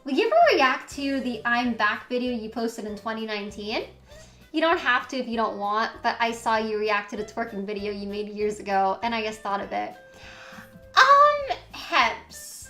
will you ever react to the I'm Back video you posted in 2019? You don't have to if you don't want, but I saw you react to the twerking video you made years ago, and I just thought of it. Heps.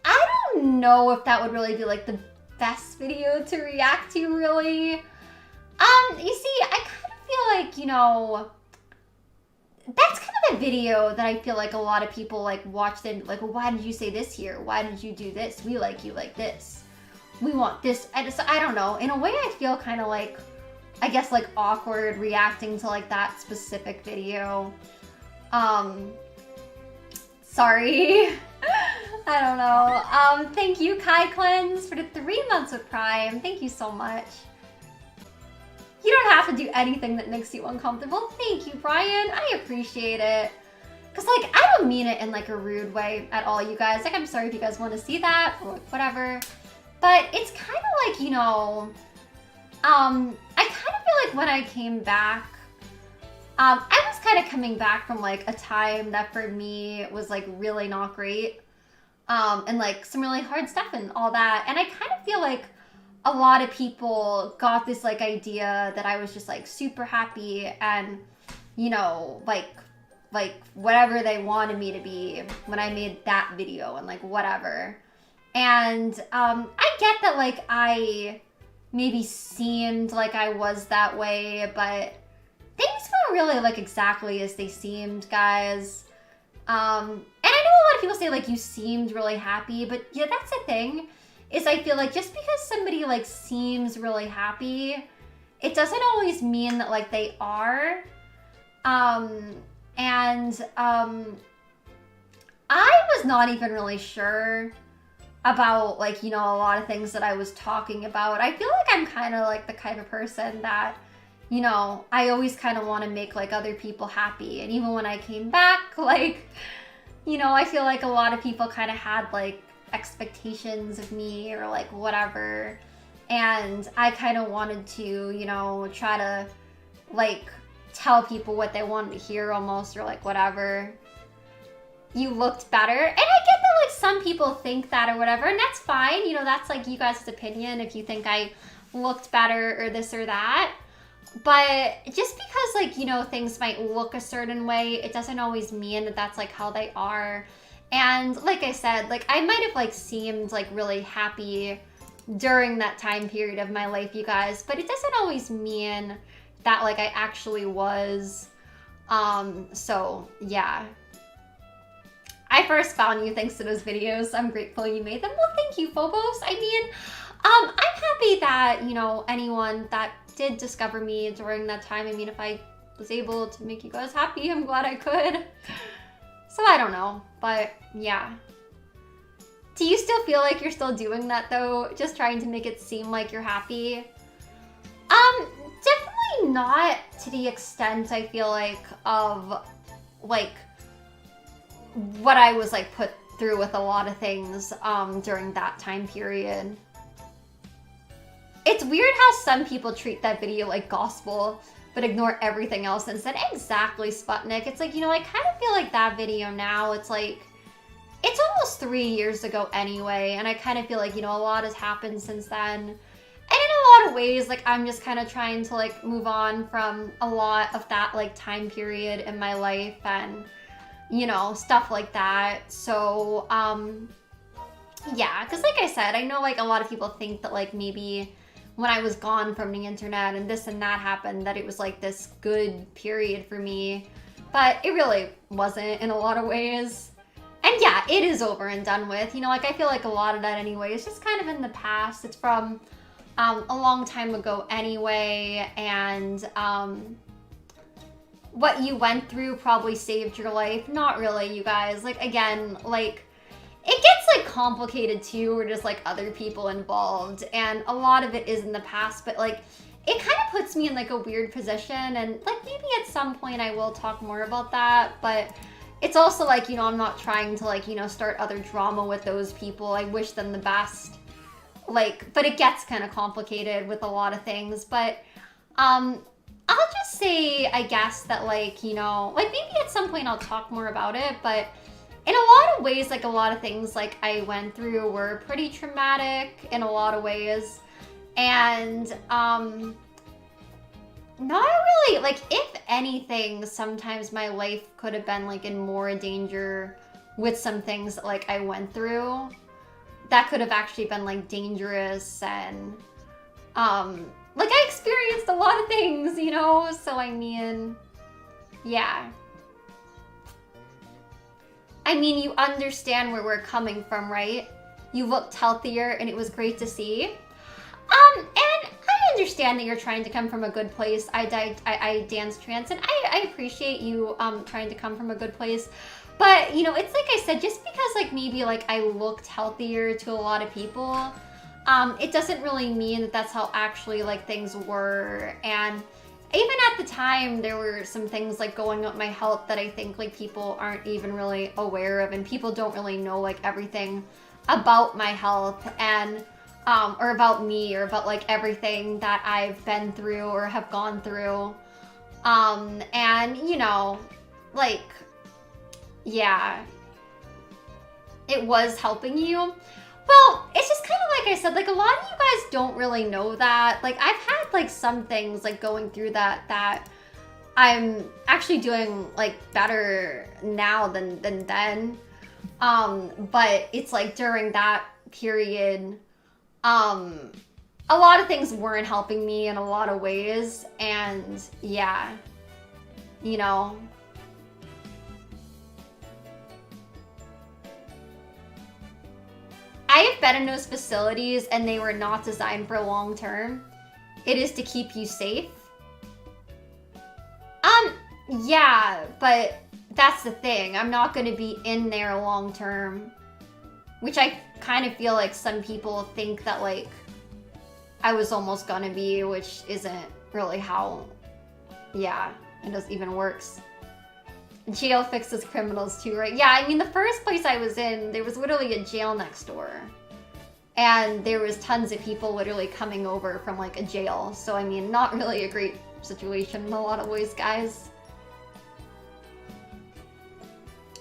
I don't know if that would really be like the best video to react to, really. You see, I kind of feel like, you know, that's kind of a video that I feel like a lot of people like watched and like, well, why did you say this here? Why did you do this? We like you like this. We want this. And so I don't know. In a way, I feel kind of like, I guess like awkward reacting to like that specific video. Sorry. I don't know. Thank you, Kai Cleanse, for the 3 months of Prime. Thank you so much. You don't have to do anything that makes you uncomfortable. Thank you, Brian. I appreciate it. Cause like, I don't mean it in like a rude way at all, you guys. Like, I'm sorry if you guys want to see that or whatever. But it's kind of like, you know, I kind of feel like when I came back, I was kind of coming back from like a time that for me was like really not great. And like some really hard stuff and all that. And I kind of feel like a lot of people got this like idea that I was just like super happy and, you know, like whatever they wanted me to be when I made that video and like whatever. And I get that like I maybe seemed like I was that way, but things weren't really like exactly as they seemed, guys. And I know a lot of people say like you seemed really happy, but yeah, that's the thing. Is I feel like just because somebody like seems really happy, it doesn't always mean that like they are. I was not even really sure about like, you know, a lot of things that I was talking about. I feel like I'm kind of like the kind of person that, you know, I always kind of want to make like other people happy. And even when I came back, like, you know, I feel like a lot of people kind of had like expectations of me or like whatever, and I kind of wanted to, you know, try to like tell people what they wanted to hear almost, or like whatever. You looked better, and I get that like some people think that or whatever, and that's fine, you know, that's like you guys' opinion if you think I looked better or this or that. But just because like, you know, things might look a certain way, it doesn't always mean that that's like how they are. And like I said, like I might have like seemed like really happy during that time period of my life, you guys, but it doesn't always mean that like I actually was. So yeah. I first found you thanks to those videos. I'm grateful you made them. Well, thank you, Phobos. I mean, I'm happy that, you know, anyone that did discover me during that time. I mean, if I was able to make you guys happy, I'm glad I could. So I don't know, but yeah. Do you still feel like you're still doing that though? Just trying to make it seem like you're happy? Definitely not to the extent I feel like of like what I was like put through with a lot of things during that time period. It's weird how some people treat that video like gospel, but ignore everything else and said, exactly, Sputnik. It's like, you know, I kind of feel like that video now, it's like, it's almost 3 years ago anyway, and I kind of feel like, you know, a lot has happened since then. And in a lot of ways, like, I'm just kind of trying to, like, move on from a lot of that, like, time period in my life and, you know, stuff like that. So, yeah, because like I said, I know, like, a lot of people think that, like, maybe when I was gone from the internet and this and that happened, that it was like this good period for me, but it really wasn't in a lot of ways. And yeah, it is over and done with. You know, like I feel like a lot of that anyway is just kind of in the past. It's from a long time ago anyway, and what you went through probably saved your life. Not really, you guys. Like, again, like, it gets like complicated too, or just like other people involved, and a lot of it is in the past, but like it kind of puts me in like a weird position, and like maybe at some point I will talk more about that, but it's also like, you know, I'm not trying to like, you know, start other drama with those people. I wish them the best, like, but it gets kind of complicated with a lot of things. But I'll just say, I guess that like, you know, like maybe at some point I'll talk more about it, but in a lot of ways, like a lot of things like I went through were pretty traumatic in a lot of ways. And not really, like if anything, sometimes my life could have been like in more danger with some things that like I went through. That could have actually been like dangerous, and like I experienced a lot of things, you know? So I mean, yeah. I mean, you understand where we're coming from, right? You looked healthier and it was great to see. And I understand that you're trying to come from a good place. I dance trans, and I appreciate you trying to come from a good place. But, you know, it's like I said, just because like maybe like I looked healthier to a lot of people, it doesn't really mean that that's how actually like things were. And even at the time, there were some things like going on with my health that I think like people aren't even really aware of, and people don't really know like everything about my health and or about me or about like everything that I've been through or have gone through. And you know, like, yeah, it was helping you. Well, it's just kind of like I said, like a lot of you guys don't really know that. Like I've had like some things like going through that I'm actually doing like better now than then. But it's like during that period, a lot of things weren't helping me in a lot of ways, and yeah, you know. I have been in those facilities and they were not designed for long term. It is to keep you safe. Yeah, but that's the thing. I'm not going to be in there long term, which I kind of feel like some people think that like I was almost gonna be, which isn't really how, yeah, it doesn't even works. Jail fixes criminals too, right? Yeah, I mean, the first place I was in, there was literally a jail next door. And there was tons of people literally coming over from like a jail. So I mean, not really a great situation in a lot of ways, guys.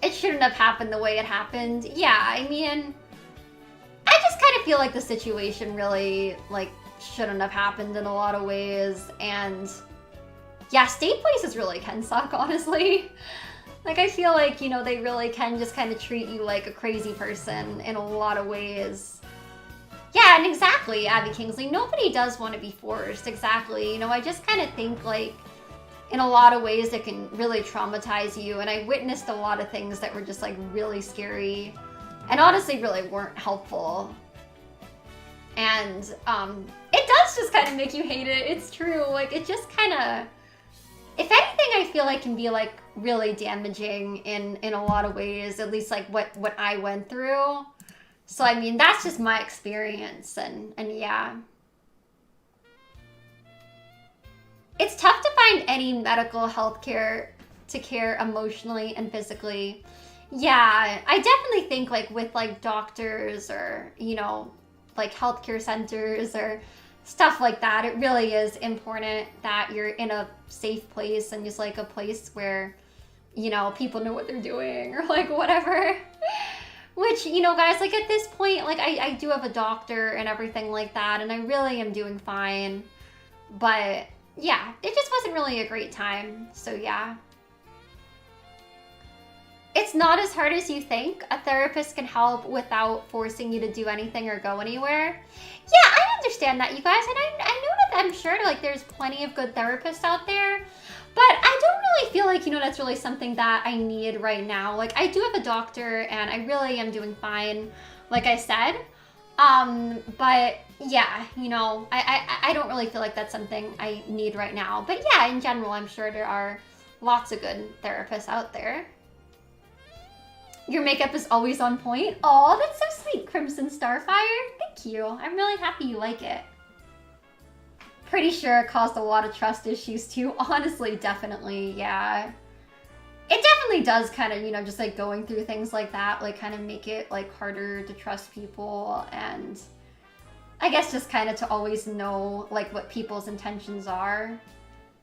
It shouldn't have happened the way it happened. Yeah, I mean, I just kind of feel like the situation really like shouldn't have happened in a lot of ways. And yeah, state places really can suck, honestly. Like I feel like, you know, they really can just kind of treat you like a crazy person in a lot of ways. Yeah, and exactly, Abby Kingsley, nobody does want to be forced, exactly. You know, I just kind of think like in a lot of ways it can really traumatize you, and I witnessed a lot of things that were just like really scary and honestly really weren't helpful. And it does just kind of make you hate it. It's true. Like it just kind of, if anything, I feel like can be like really damaging in a lot of ways, at least like what I went through. So I mean, that's just my experience, and yeah. It's tough to find any medical health care to care emotionally and physically. Yeah, I definitely think like with like doctors or, you know, like healthcare centers or stuff like that, it really is important that you're in a safe place and just like a place where, you know, people know what they're doing or like whatever. Which, you know, guys, like at this point, like I do have a doctor and everything like that, and I really am doing fine. But yeah, it just wasn't really a great time. So yeah. It's not as hard as you think. A therapist can help without forcing you to do anything or go anywhere. Yeah, I understand that, you guys. And I know that I'm sure like there's plenty of good therapists out there. But I don't really feel like, you know, that's really something that I need right now. Like, I do have a doctor and I really am doing fine, like I said. But yeah, you know, I don't really feel like that's something I need right now. But yeah, in general, I'm sure there are lots of good therapists out there. Your makeup is always on point. Oh, that's so sweet, Crimson Starfire. Thank you. I'm really happy you like it. Pretty sure it caused a lot of trust issues too. Honestly, definitely, yeah. It definitely does kind of, you know, just like going through things like that, like kind of make it like harder to trust people, and I guess just kind of to always know like what people's intentions are.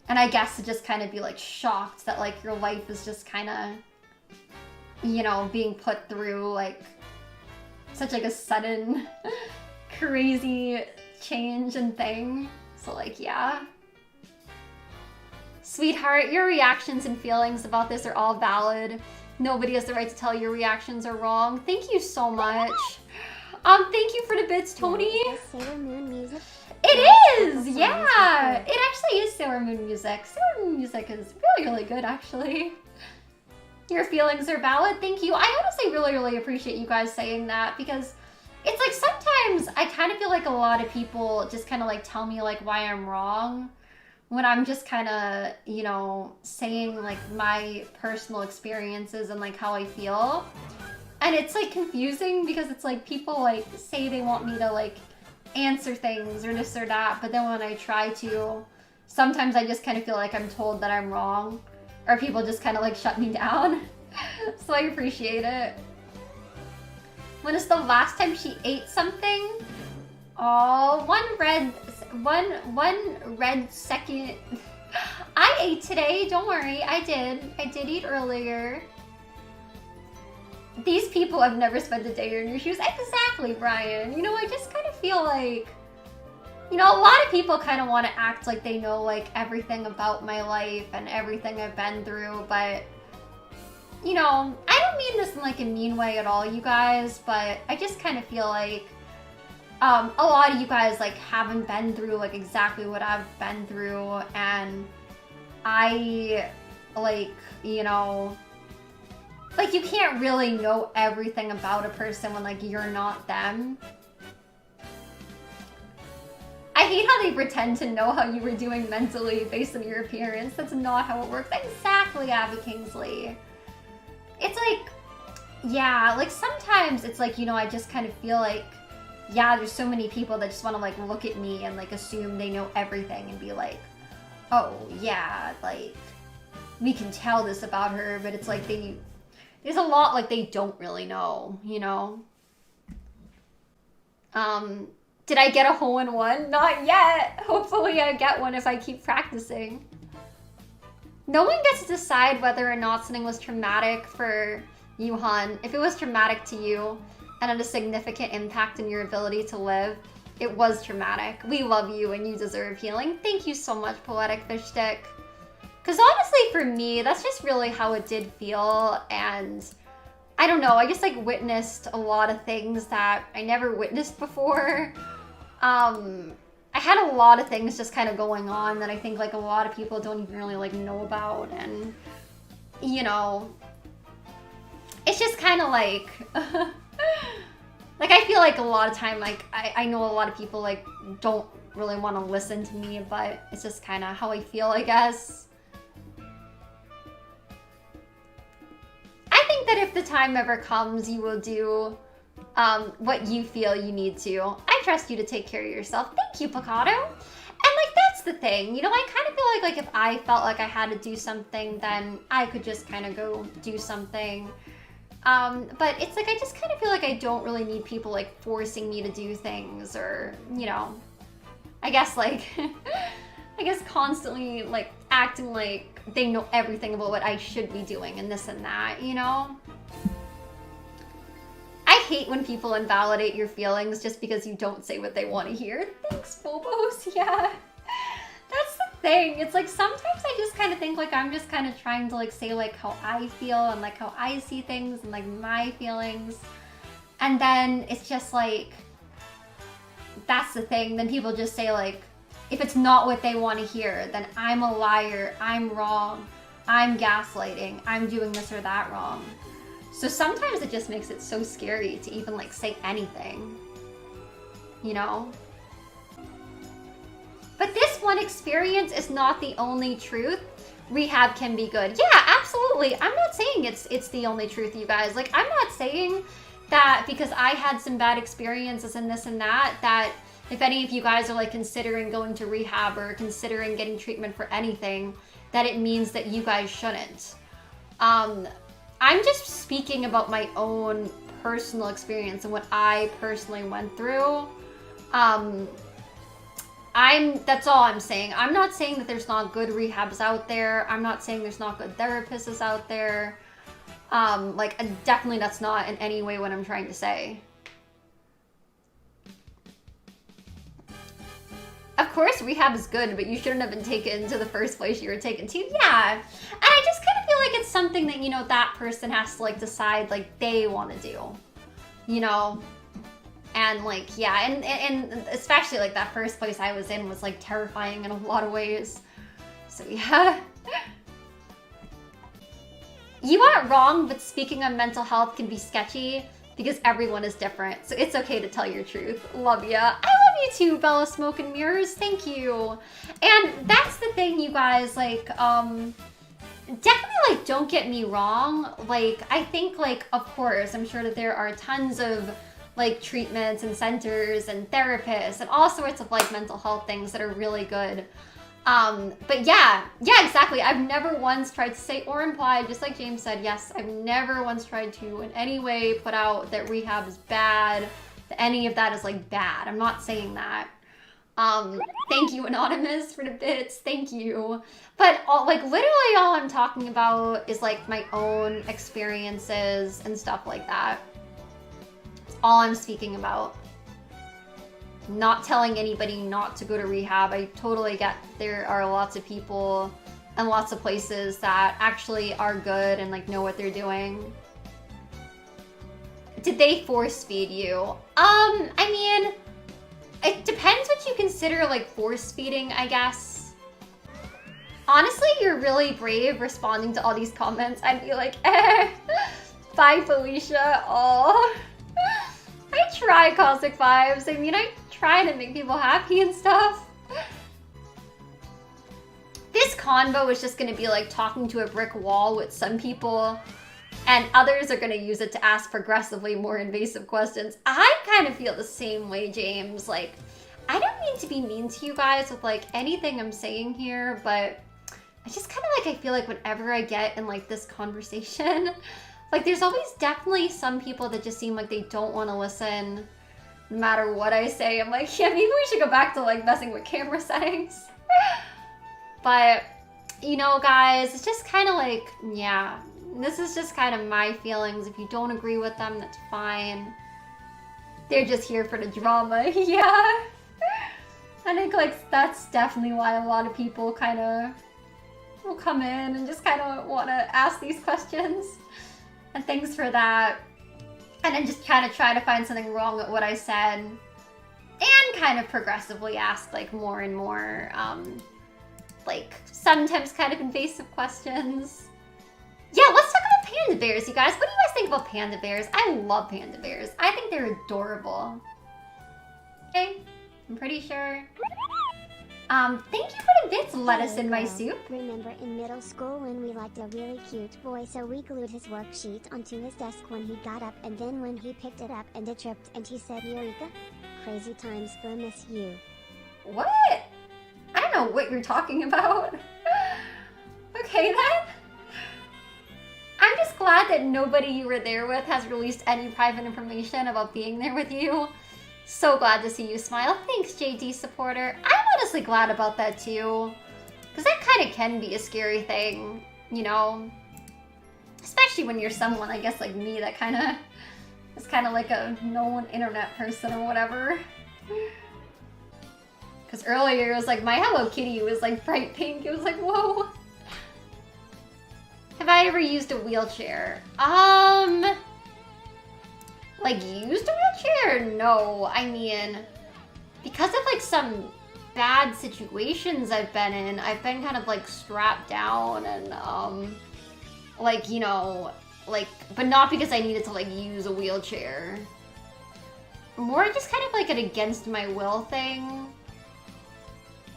And I guess to just kind of be like shocked that like your life is just kind of you know, being put through like such like a sudden crazy change and thing. So like, yeah. Sweetheart, your reactions and feelings about this are all valid. Nobody has the right to tell your reactions are wrong. Thank you so much. Thank you for the bits, Tony. Sailor Moon music. It is, yeah. It actually is Sailor Moon music. Sailor Moon music is really, really good, actually. Your feelings are valid. Thank you. I honestly really, really appreciate you guys saying that, because it's like sometimes I kind of feel like a lot of people just kind of like tell me like why I'm wrong, when I'm just kind of, you know, saying like my personal experiences and like how I feel. And it's like confusing, because it's like people like say they want me to like answer things or this or that, but then when I try to, sometimes I just kind of feel like I'm told that I'm wrong, or people just kind of like shut me down. So I appreciate it. When is the last time she ate something? Oh, one red second. I ate today, don't worry, I did eat earlier. These people have never spent a day in your shoes. Exactly, Brian. You know, I just kind of feel like, you know, a lot of people kind of want to act like they know like everything about my life and everything I've been through, but you know, I don't mean this in like a mean way at all, you guys, but I just kind of feel like a lot of you guys like haven't been through like exactly what I've been through, and I like, you know, like you can't really know everything about a person when like you're not them. I hate how they pretend to know how you were doing mentally based on your appearance. That's not how it works. Exactly, Abby Kingsley. It's like, yeah, like sometimes it's like, you know, I just kind of feel like, yeah, there's so many people that just want to like look at me and like assume they know everything and be like, oh yeah, like we can tell this about her, but it's like there's a lot like they don't really know, you know? Did I get a hole-in-one? Not yet. Hopefully I get one if I keep practicing. No one gets to decide whether or not something was traumatic for you, hon. If it was traumatic to you and had a significant impact on your ability to live, it was traumatic. We love you and you deserve healing. Thank you so much, Poetic Fish Stick. Because honestly, for me, that's just really how it did feel. And I don't know, I just like witnessed a lot of things that I never witnessed before. I had a lot of things just kind of going on that I think like a lot of people don't even really like know about, and you know, it's just kind of like like I feel like a lot of time like I know a lot of people like don't really want to listen to me, but it's just kind of how I feel, I guess. I think that if the time ever comes, you will do what you feel you need to. I trust you to take care of yourself. Thank you, Picado. And like, that's the thing, you know, I kind of feel like if I felt like I had to do something, then I could just kind of go do something. But it's like, I just kind of feel like I don't really need people like forcing me to do things, or, you know, I guess like, I guess constantly like acting like they know everything about what I should be doing and this and that, you know? I hate when people invalidate your feelings just because you don't say what they want to hear. Thanks, Phobos. Yeah. That's the thing. It's like sometimes I just kind of think like I'm just kind of trying to like say like how I feel and like how I see things and like my feelings. And then it's just like, that's the thing. Then people just say like, if it's not what they want to hear, then I'm a liar, I'm wrong, I'm gaslighting, I'm doing this or that wrong. So sometimes it just makes it so scary to even like say anything, you know? But this one experience is not the only truth. Rehab can be good. Yeah, absolutely. I'm not saying it's the only truth, you guys. Like, I'm not saying that because I had some bad experiences and this and that, that if any of you guys are like considering going to rehab or considering getting treatment for anything, that it means that you guys shouldn't. I'm just speaking about my own personal experience and what I personally went through. That's all I'm saying. I'm not saying that there's not good rehabs out there. I'm not saying there's not good therapists out there. Like, definitely that's not in any way what I'm trying to say. Of course, rehab is good, but you shouldn't have been taken to the first place you were taken to. Yeah. And I just kind of feel like it's something that, you know, that person has to, like, decide, like, they want to do. You know? And, like, yeah. And especially, like, that first place I was in was, like, terrifying in a lot of ways. So, yeah. You aren't wrong, but speaking on mental health can be sketchy because everyone is different. So it's okay to tell your truth. Love ya. I love you too, Bella Smoke and Mirrors. Thank you. And that's the thing, you guys, like, definitely, like, don't get me wrong. Like, I think, like, of course, I'm sure that there are tons of, like, treatments and centers and therapists and all sorts of, like, mental health things that are really good. But yeah, exactly. I've never once tried to say or imply, just like James said, yes, I've never once tried to in any way put out that rehab is bad, that any of that is, like, bad. I'm not saying that. Thank you, Anonymous, for the bits. Thank you. But, like, literally all I'm talking about is, like, my own experiences and stuff like that. That's all I'm speaking about. Not telling anybody not to go to rehab. I totally get there are lots of people and lots of places that actually are good and, like, know what they're doing. Did they force feed you? I mean, it depends what you consider, like, force feeding, I guess. Honestly, you're really brave responding to all these comments. I'd be like, bye, Felicia. Aw. I try, Cosmic Vibes. I mean, I try to make people happy and stuff. This convo is just going to be like talking to a brick wall with some people, and others are going to use it to ask progressively more invasive questions. I kind of feel the same way, James. Like, I don't mean to be mean to you guys with, like, anything I'm saying here, but I just kind of, like, I feel like whenever I get in, like, this conversation, like, there's always definitely some people that just seem like they don't want to listen no matter what I say. I'm like, yeah, maybe we should go back to, like, messing with camera settings. But, you know, guys, it's just kind of like, yeah, this is just kind of my feelings. If you don't agree with them, that's fine. They're just here for the drama. Yeah. I think, like, that's definitely why a lot of people kind of will come in and just kind of want to ask these questions. And thanks for that. And then just kind of try to find something wrong with what I said. And kind of progressively ask, like, more and more, like, sometimes kind of invasive questions. Yeah, let's talk about panda bears, you guys. What do you guys think about panda bears? I love panda bears. I think they're adorable. Okay, I'm pretty sure. Thank you for the bits, lettuce in my soup. Remember in middle school when we liked a really cute boy, so we glued his worksheet onto his desk when he got up, and then when he picked it up and it tripped and he said, Eureka? Crazy times for Miss You. What? I don't know what you're talking about. Okay then. I'm just glad that nobody you were there with has released any private information about being there with you. So glad to see you smile. Thanks, JD supporter. I'm honestly glad about that too. Because that kind of can be a scary thing, you know? Especially when you're someone, I guess, like me, that kind of is kind of like a known internet person or whatever. Because earlier it was like my Hello Kitty was like bright pink. It was like, whoa. Have I ever used a wheelchair? Like, used a wheelchair? No, I mean, because of, like, some bad situations I've been in, I've been kind of, like, strapped down and, like, you know, like, but not because I needed to, like, use a wheelchair. More just kind of, like, an against my will thing.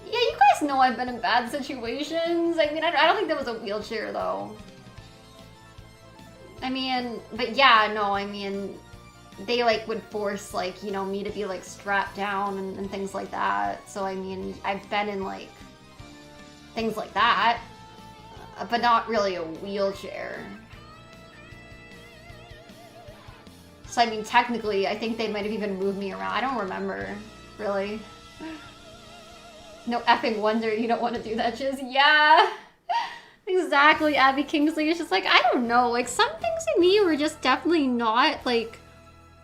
Yeah, you guys know I've been in bad situations. I mean, I don't think that was a wheelchair, though. I mean, but yeah, no, I mean, they, like, would force, like, you know, me to be, like, strapped down and things like that. So, I mean, I've been in, like, things like that, but not really a wheelchair. So, I mean, technically, I think they might have even moved me around. I don't remember, really. No effing wonder you don't want to do that, Chiz. Yeah! Exactly, Abby Kingsley. It's just like, I don't know. Like, some things in me were just definitely not, like,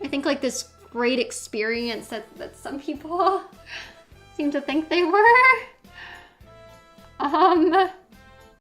I think, like, this great experience that some people seem to think they were.